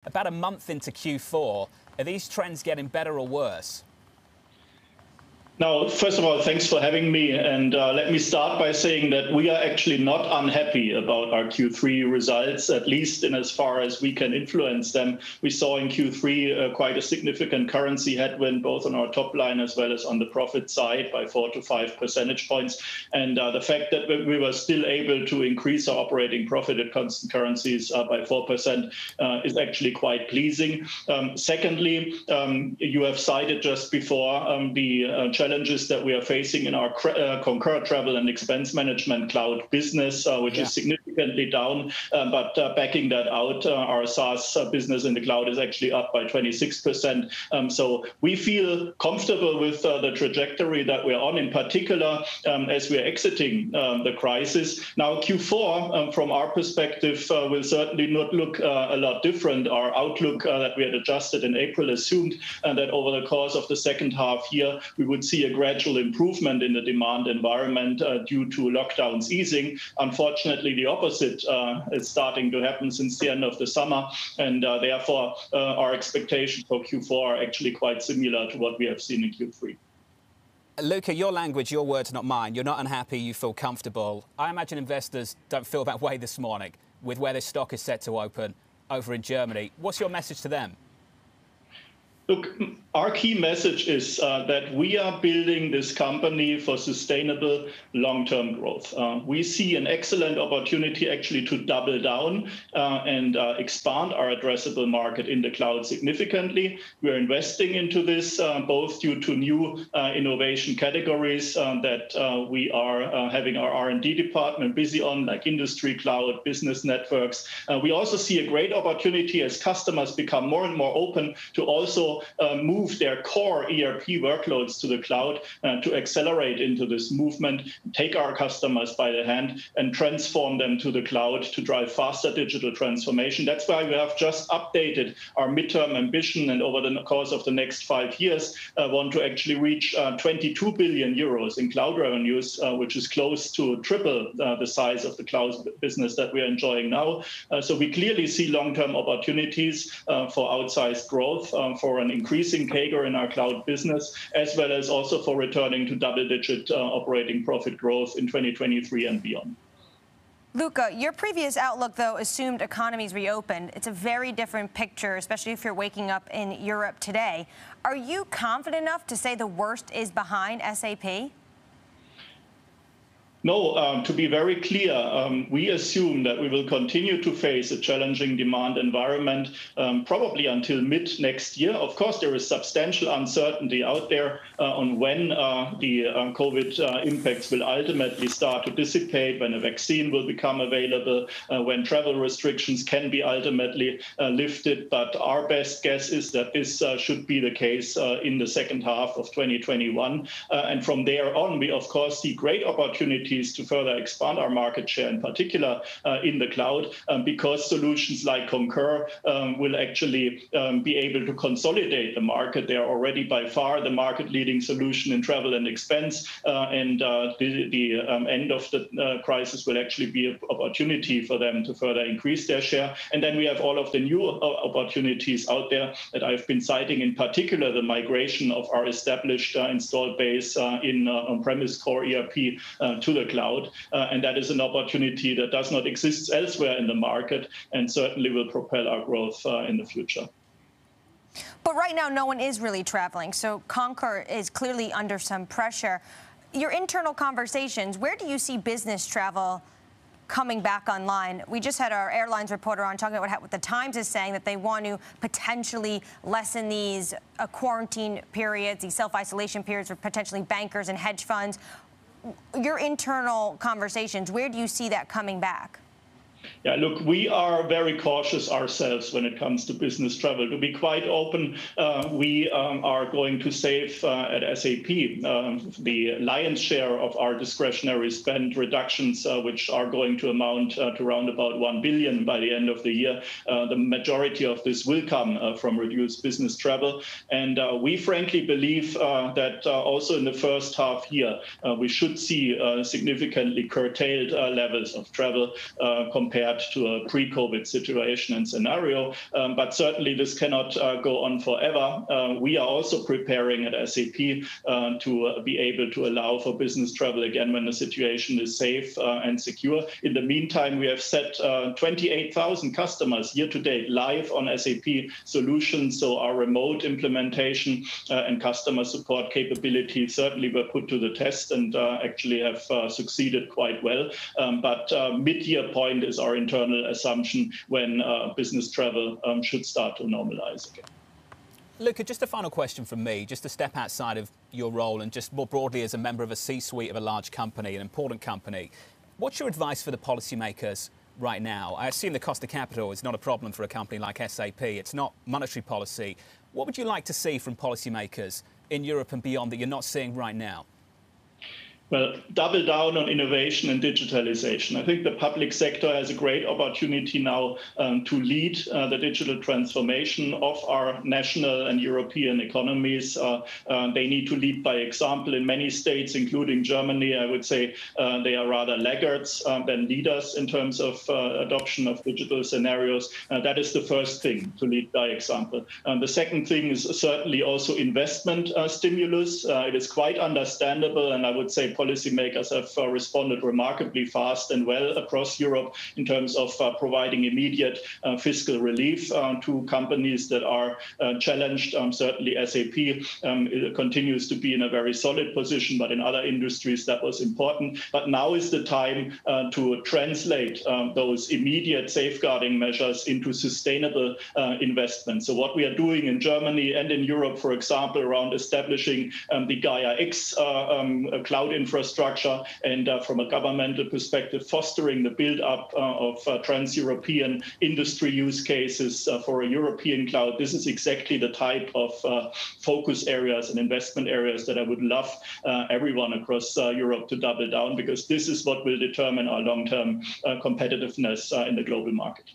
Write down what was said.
About a month into Q4, are these trends getting better or worse? Now, first of all, thanks for having me. And let me start by saying that we are actually not unhappy about our Q3 results, at least in as far as we can influence them. We saw in Q3 quite a significant currency headwind, both on our top line as well as on the profit side by 4 to 5 percentage points. And the fact that we were still able to increase our operating profit at constant currencies by 4% is actually quite pleasing. Secondly, you have cited just before the challenges that we are facing in our Concur travel and expense management cloud business, which is significantly down. But backing that out, our SaaS business in the cloud is actually up by 26%. So we feel comfortable with the trajectory that we're on, in particular, as we're exiting the crisis. Now, Q4, from our perspective, will certainly not look a lot different. Our outlook that we had adjusted in April assumed that over the course of the second half year, we would see a gradual improvement in the demand environment due to lockdowns easing. Unfortunately, the opposite is starting to happen since the end of the summer, and therefore our expectations for Q4 are actually quite similar to what we have seen in Q3. Luka, your language, your words, not mine. You're not unhappy, you feel comfortable. I imagine investors don't feel that way this morning with where this stock is set to open over in Germany. What's your message to them? Look, our key message is that we are building this company for sustainable long-term growth. We see an excellent opportunity actually to double down and expand our addressable market in the cloud significantly. We're investing into this both due to new innovation categories that we are having our R&D department busy on, like industry cloud, business networks. We also see a great opportunity as customers become more and more open to also move their core ERP workloads to the cloud to accelerate into this movement, take our customers by the hand and transform them to the cloud to drive faster digital transformation. That's why we have just updated our midterm ambition, and over the course of the next 5 years, want to actually reach 22 billion euros in cloud revenues, which is close to triple the size of the cloud business that we are enjoying now. So we clearly see long-term opportunities for outsized growth, for an increasing CAGR in our cloud business, as well as also for returning to double-digit operating profit growth in 2023 and beyond. Luka, your previous outlook, though, assumed economies reopened. It's a very different picture, especially if you're waking up in Europe today. Are you confident enough to say the worst is behind SAP? No, to be very clear, we assume that we will continue to face a challenging demand environment, probably until mid next year. Of course, there is substantial uncertainty out there on when the COVID impacts will ultimately start to dissipate, when a vaccine will become available, when travel restrictions can be ultimately lifted. But our best guess is that this should be the case in the second half of 2021. And from there on, we, of course, see great opportunities to further expand our market share, in particular in the cloud, because solutions like Concur will actually be able to consolidate the market. They are already by far the market-leading solution in travel and expense, and the end of the crisis will actually be an opportunity for them to further increase their share. And then we have all of the new opportunities out there that I've been citing, in particular the migration of our established installed base in on-premise core ERP to the cloud, and that is an opportunity that does not exist elsewhere in the market and certainly will propel our growth in the future. But right now, no one is really traveling, so Concur is clearly under some pressure. Your internal conversations, where do you see business travel coming back online? We just had our airlines reporter on talking about what the Times is saying, that they want to potentially lessen these quarantine periods, these self-isolation periods for potentially bankers and hedge funds. Your internal conversations, where do you see that coming back? Yeah, look, we are very cautious ourselves when it comes to business travel. To be quite open, we are going to save at SAP the lion's share of our discretionary spend reductions, which are going to amount to around about 1 billion by the end of the year. The majority of this will come from reduced business travel. And we frankly believe that also in the first half year, we should see significantly curtailed levels of travel compared compared to a pre-COVID situation and scenario. But certainly this cannot go on forever. We are also preparing at SAP to be able to allow for business travel again when the situation is safe and secure. In the meantime, we have set 28,000 customers year to date live on SAP solutions. So our remote implementation and customer support capabilities certainly were put to the test and actually have succeeded quite well. But mid-year point is our internal assumption when business travel should start to normalize again. Luka, just a final question from me, just to step outside of your role and just more broadly as a member of a C-suite of a large company, an important company. What's your advice for the policymakers right now? I assume the cost of capital is not a problem for a company like SAP. It's not monetary policy. What would you like to see from policymakers in Europe and beyond that you're not seeing right now? Well, double down on innovation and digitalization. I think the public sector has a great opportunity now to lead the digital transformation of our national and European economies. They need to lead by example. In many states, including Germany, I would say they are rather laggards than leaders in terms of adoption of digital scenarios. That is the first thing, to lead by example. The second thing is certainly also investment stimulus. It is quite understandable, and I would say policymakers have responded remarkably fast and well across Europe in terms of providing immediate fiscal relief to companies that are challenged. Certainly SAP continues to be in a very solid position, but in other industries that was important. But now is the time to translate those immediate safeguarding measures into sustainable investment. So what we are doing in Germany and in Europe, for example, around establishing the Gaia X cloud infrastructure, and from a governmental perspective, fostering the build-up of trans-European industry use cases for a European cloud. This is exactly the type of focus areas and investment areas that I would love everyone across Europe to double down, because this is what will determine our long-term competitiveness in the global market.